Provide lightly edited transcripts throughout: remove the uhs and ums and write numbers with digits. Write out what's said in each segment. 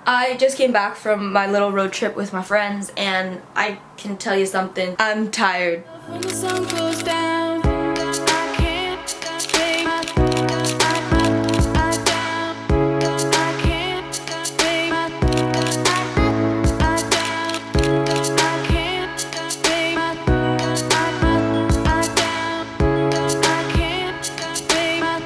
I just came back from my little road trip with my friends and I can tell you something, I'm tired. When the sun goes down, I can't lay my down. I can't lay my down. I can't lay my down. I can't lay my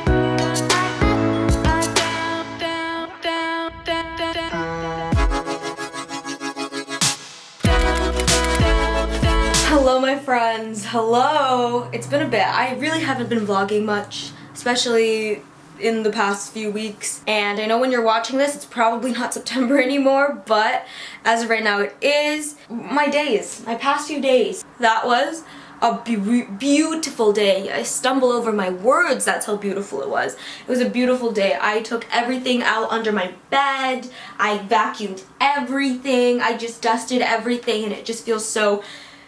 Hello my friends, hello! It's been a bit. I really haven't been vlogging much, especially in the past few weeks. And I know when you're watching this, it's probably not September anymore, but as of right now it is. My past few days. That was a beautiful day. I stumble over my words, that's how beautiful it was. It was a beautiful day. I took everything out under my bed, I vacuumed everything, I just dusted everything, and it just feels so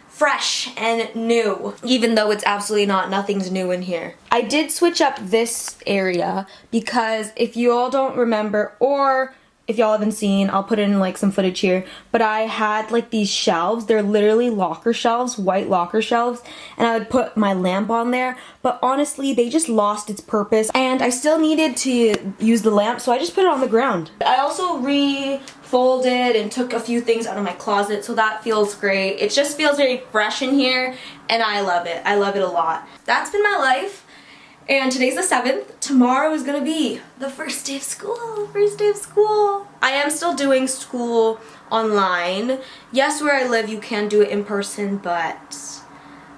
fresh and new, even though it's absolutely not. Nothing's new in here. I did switch up this area because if you all don't remember, or if y'all haven't seen, I'll put in like some footage here, but I had like these shelves. They're literally locker shelves, white locker shelves, and I would put my lamp on there, but honestly they just lost its purpose and I still needed to use the lamp, so I just put it on the ground. I also refolded and took a few things out of my closet, so that feels great. It just feels very fresh in here and I love it. I love it a lot. That's been my life. And today's the 7th. Tomorrow is gonna be the first day of school. I am still doing school online. Yes, where I live you can do it in person, but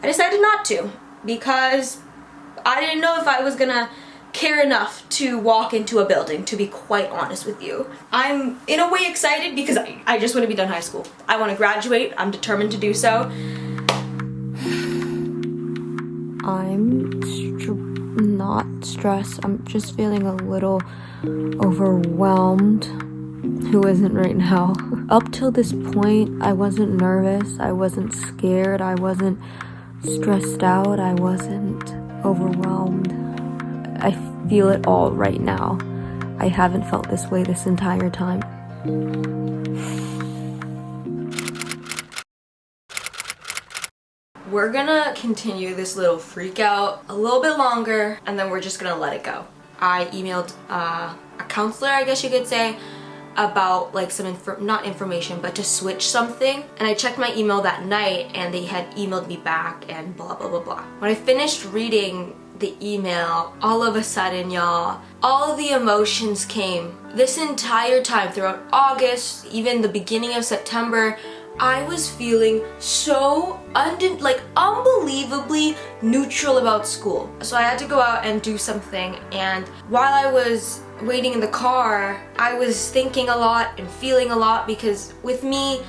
I decided not to because I didn't know if I was gonna care enough to walk into a building, to be quite honest with you. I'm in a way excited because I just want to be done high school. I want to graduate. I'm determined to do so. I'm not stressed. I'm just feeling a little overwhelmed. Who isn't right now? Up till this point, I wasn't nervous. I wasn't scared. I wasn't stressed out. I wasn't overwhelmed. I feel it all right now. I haven't felt this way this entire time. We're gonna continue this little freak out a little bit longer and then we're just gonna let it go. I emailed a counselor, I guess you could say, about like some not information, but to switch something, and I checked my email that night and they had emailed me back and blah blah blah blah. When I finished reading the email, all of a sudden, y'all, all of the emotions came. This entire time throughout August, even the beginning of September, I was feeling so unbelievably neutral about school. So I had to go out and do something, and while I was waiting in the car, I was thinking a lot and feeling a lot, because with me,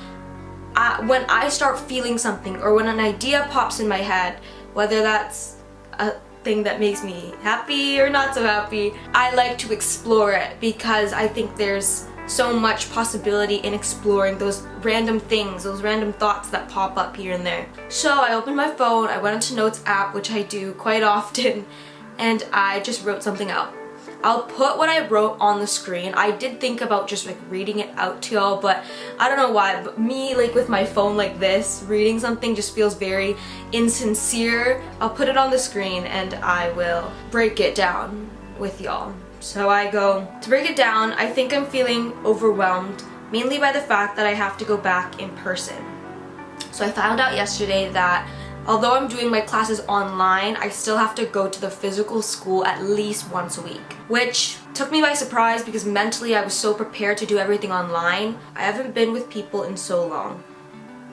when I start feeling something or when an idea pops in my head, whether that's a thing that makes me happy or not so happy, I like to explore it because I think there's so much possibility in exploring those random things, those random thoughts that pop up here and there. So I opened my phone, I went into Notes app, which I do quite often, and I just wrote something out. I'll put what I wrote on the screen. I did think about just like reading it out to y'all, but I don't know why, but me like with my phone like this, reading something just feels very insincere. I'll put it on the screen and I will break it down with y'all. So I go to break it down. I think I'm feeling overwhelmed, mainly by the fact that I have to go back in person. So I found out yesterday that although I'm doing my classes online, I still have to go to the physical school at least once a week, which took me by surprise because mentally I was so prepared to do everything online. I haven't been with people in so long.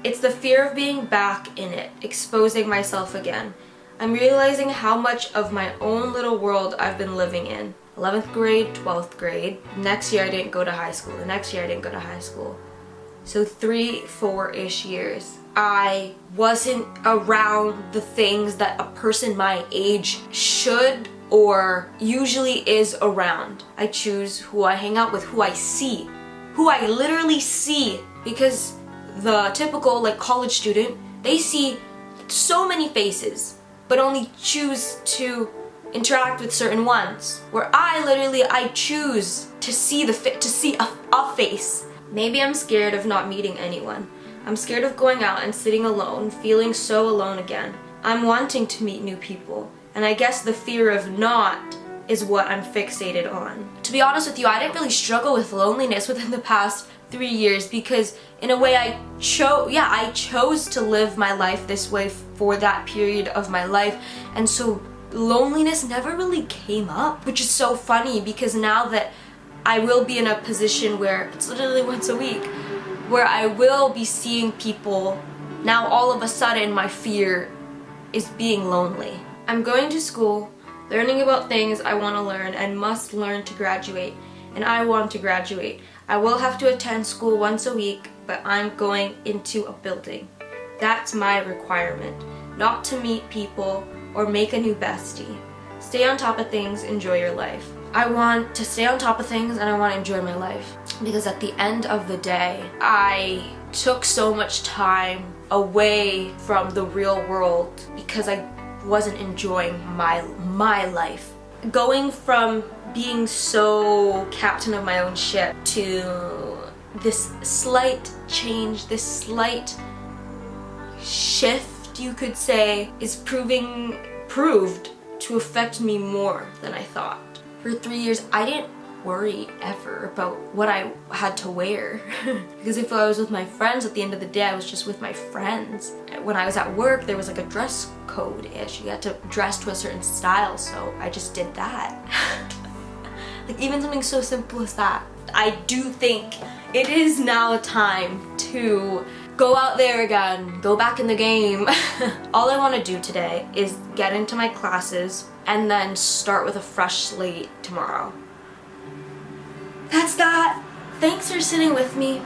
It's the fear of being back in it, exposing myself again. I'm realizing how much of my own little world I've been living in. 11th grade, 12th grade. Next year I didn't go to high school. The next year I didn't go to high school. So 3-4-ish years. I wasn't around the things that a person my age should or usually is around. I choose who I hang out with, who I see, who I literally see, because the typical like college student, they see so many faces but only choose to interact with certain ones, where I choose to see a face Maybe I'm scared of not meeting anyone. I'm scared of going out and sitting alone, feeling so alone again. I'm wanting to meet new people, and I guess the fear of not is what I'm fixated on. To be honest with you, I didn't really struggle with loneliness within the past 3 years because in a way I chose to live my life this way for that period of my life, and so loneliness never really came up, which is so funny because now that I will be in a position where it's literally once a week, where I will be seeing people, now all of a sudden my fear is being lonely. I'm going to school, learning about things I want to learn and must learn to graduate, and I want to graduate. I will have to attend school once a week, but I'm going into a building. That's my requirement, not to meet people or make a new bestie. Stay on top of things, enjoy your life. I want to stay on top of things and I want to enjoy my life because at the end of the day, I took so much time away from the real world because I wasn't enjoying my life. Going from being so captain of my own ship to this slight change, this slight shift, you could say, is proved to affect me more than I thought. For 3 years, I didn't worry ever about what I had to wear because if I was with my friends, at the end of the day I was just with my friends. When I was at work, there was like a dress code-ish. You had to dress to a certain style, so I just did that. Like even something so simple as that. I do think it is now time to go out there again, go back in the game. All I want to do today is get into my classes and then start with a fresh slate tomorrow. That's that. Thanks for sitting with me.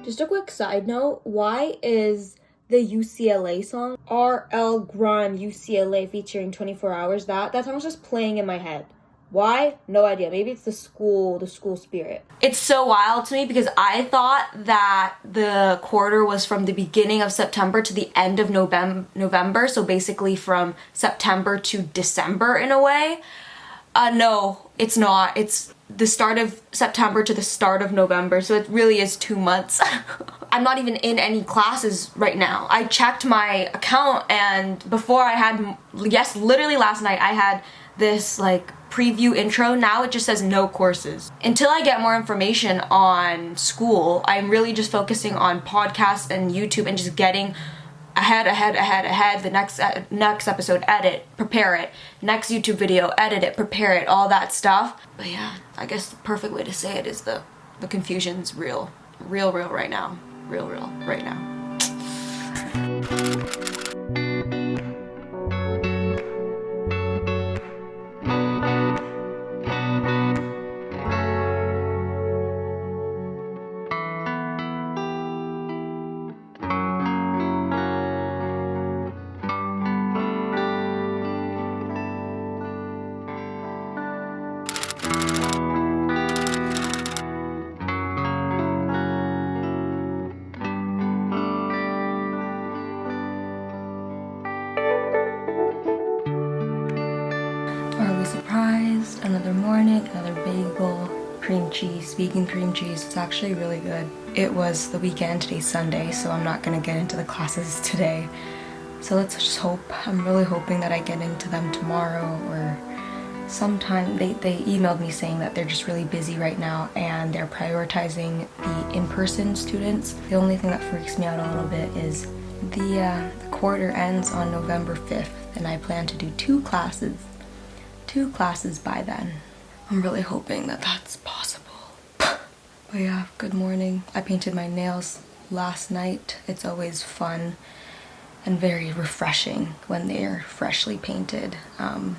Just a quick side note, why is the UCLA song RL Grime UCLA featuring 24 Hours, that song was just playing in my head? Why? No idea. Maybe it's the school spirit. It's so wild to me because I thought that the quarter was from the beginning of September to the end of November, so basically from September to December in a way. No, it's not. It's the start of September to the start of November, so it really is 2 months. I'm not even in any classes right now. I checked my account and before I had, literally last night I had this like preview intro. Now it just says no courses. Until I get more information on school, I'm really just focusing on podcasts and YouTube and just getting ahead. The next episode, edit, prepare it. Next YouTube video, edit it, prepare it, all that stuff. But yeah, I guess the perfect way to say it is the confusion's real right now. Real right now. Are we surprised? Another morning, another bagel, cream cheese. Vegan cream cheese, it's actually really good. It was the weekend, today's Sunday, so I'm not gonna get into the classes today. So let's just hope. I'm really hoping that I get into them tomorrow or sometime. They emailed me saying that they're just really busy right now and they're prioritizing the in-person students. The only thing that freaks me out a little bit is the quarter ends on November 5th and I plan to do 2 classes by then. I'm really hoping that that's possible. But yeah, good morning. I painted my nails last night. It's always fun and very refreshing when they're freshly painted. Yeah.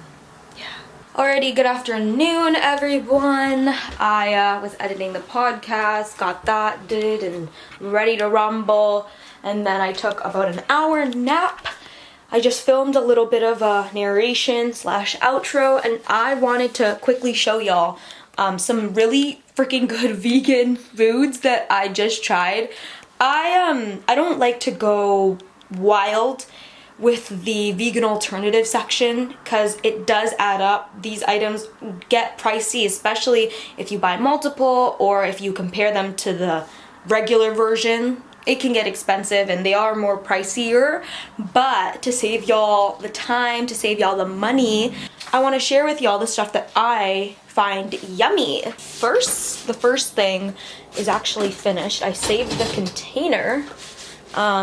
Alrighty, good afternoon, everyone. I was editing the podcast, got that did, and ready to rumble. And then I took about an hour nap. I just filmed a little bit of a narration / outro, and I wanted to quickly show y'all some really freaking good vegan foods that I just tried. I don't like to go wild with the vegan alternative section because it does add up. These items get pricey, especially if you buy multiple or if you compare them to the regular version. It can get expensive and they are more pricier, but to save y'all the time, to save y'all the money, I want to share with y'all the stuff that I find yummy. The first thing is actually finished. I saved the container.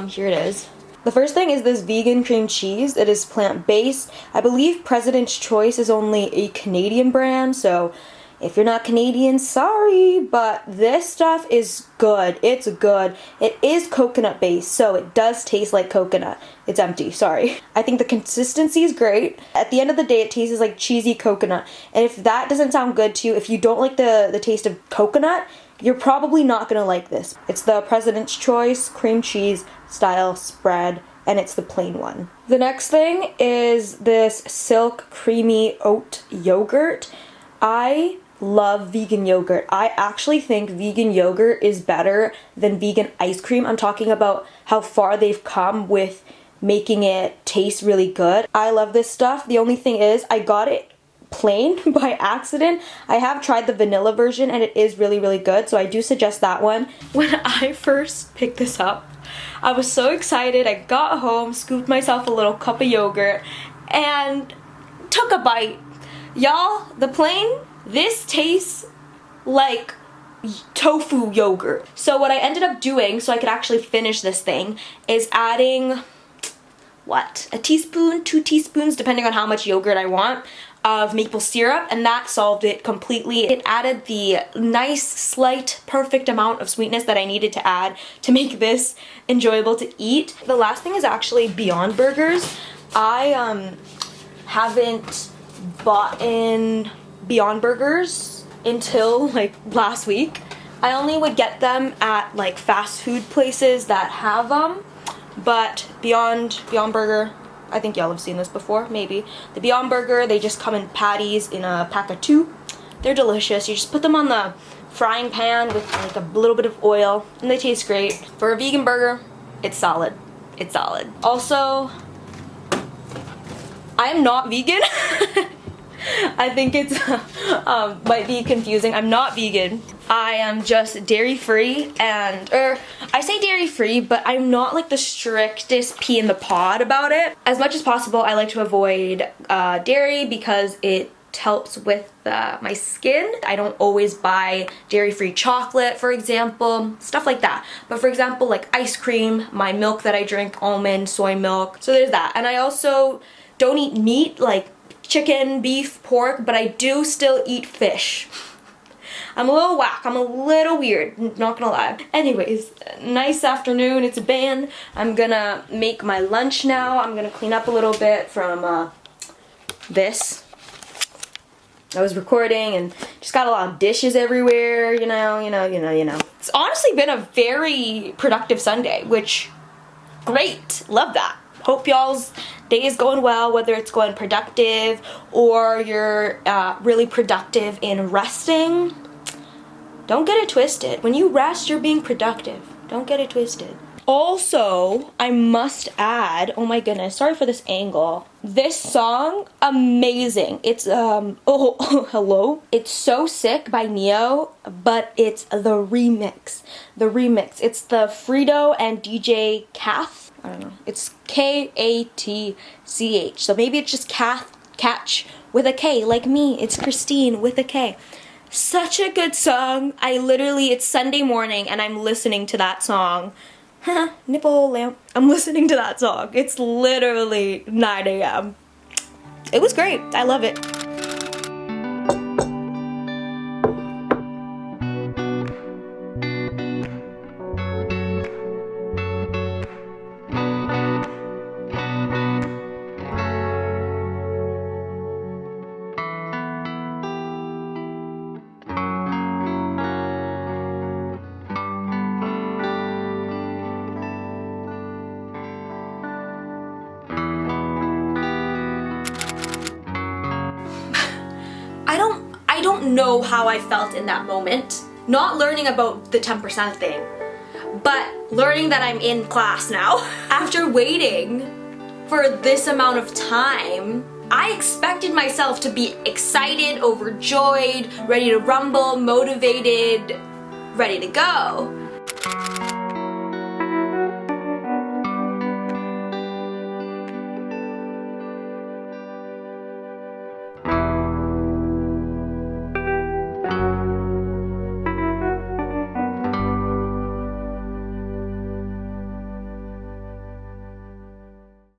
Here it is. The first thing is this vegan cream cheese. It is plant-based. I believe President's Choice is only a Canadian brand, so if you're not Canadian, sorry, but this stuff is good. It's good. It is coconut based, so it does taste like coconut. It's empty, sorry. I think the consistency is great. At the end of the day, it tastes like cheesy coconut. And if that doesn't sound good to you, if you don't like the taste of coconut, you're probably not gonna like this. It's the President's Choice cream cheese style spread, and it's the plain one. The next thing is this Silk Creamy Oat Yogurt. I love vegan yogurt. I actually think vegan yogurt is better than vegan ice cream. I'm talking about how far they've come with making it taste really good. I love this stuff. The only thing is I got it plain by accident. I have tried the vanilla version and it is really, really good, so I do suggest that one. When I first picked this up, I was so excited. I got home, scooped myself a little cup of yogurt, and took a bite. Y'all, the plain, this tastes like tofu yogurt. So what I ended up doing, so I could actually finish this thing, is adding, what, a teaspoon, 2 teaspoons, depending on how much yogurt I want, of maple syrup, and that solved it completely. It added the nice, slight, perfect amount of sweetness that I needed to add to make this enjoyable to eat. The last thing is actually Beyond Burgers. I haven't bought in Beyond Burgers until like last week. I only would get them at like fast food places that have them, but Beyond Burger, I think y'all have seen this before, maybe. The Beyond Burger, they just come in patties in a pack of 2. They're delicious. You just put them on the frying pan with like a little bit of oil and they taste great. For a vegan burger, it's solid. It's solid. Also, I am not vegan. I think it's might be confusing. I'm not vegan. I am just dairy free, and I say dairy free, but I'm not like the strictest pea in the pod about it. As much as possible, I like to avoid dairy because it helps with my skin. I don't always buy dairy-free chocolate, for example, stuff like that. But for example, like ice cream, my milk that I drink, almond, soy milk. So there's that. And I also don't eat meat like chicken, beef, pork, but I do still eat fish. I'm a little whack, I'm a little weird, not gonna lie. Anyways, nice afternoon, it's a band. I'm gonna make my lunch now. I'm gonna clean up a little bit from this. I was recording and just got a lot of dishes everywhere, you know. It's honestly been a very productive Sunday, which, great, love that. Hope y'all's day is going well, whether it's going productive or you're really productive in resting. Don't get it twisted. When you rest, you're being productive. Don't get it twisted. Also, I must add, oh my goodness, sorry for this angle. This song, amazing. It's, oh, hello. It's So Sick by Neo, but it's the remix. The remix. It's the Frito and DJ Kath. I don't know. It's Katch. So maybe it's just Catch with a K, like me. It's Kristine with a K. Such a good song. It's Sunday morning and I'm listening to that song. Nipple lamp. I'm listening to that song. It's literally 9 a.m. It was great. I love it. I don't know how I felt in that moment. Not learning about the 10% thing, but learning that I'm in class now. After waiting for this amount of time. I expected myself to be excited, overjoyed, ready to rumble, motivated, ready to go.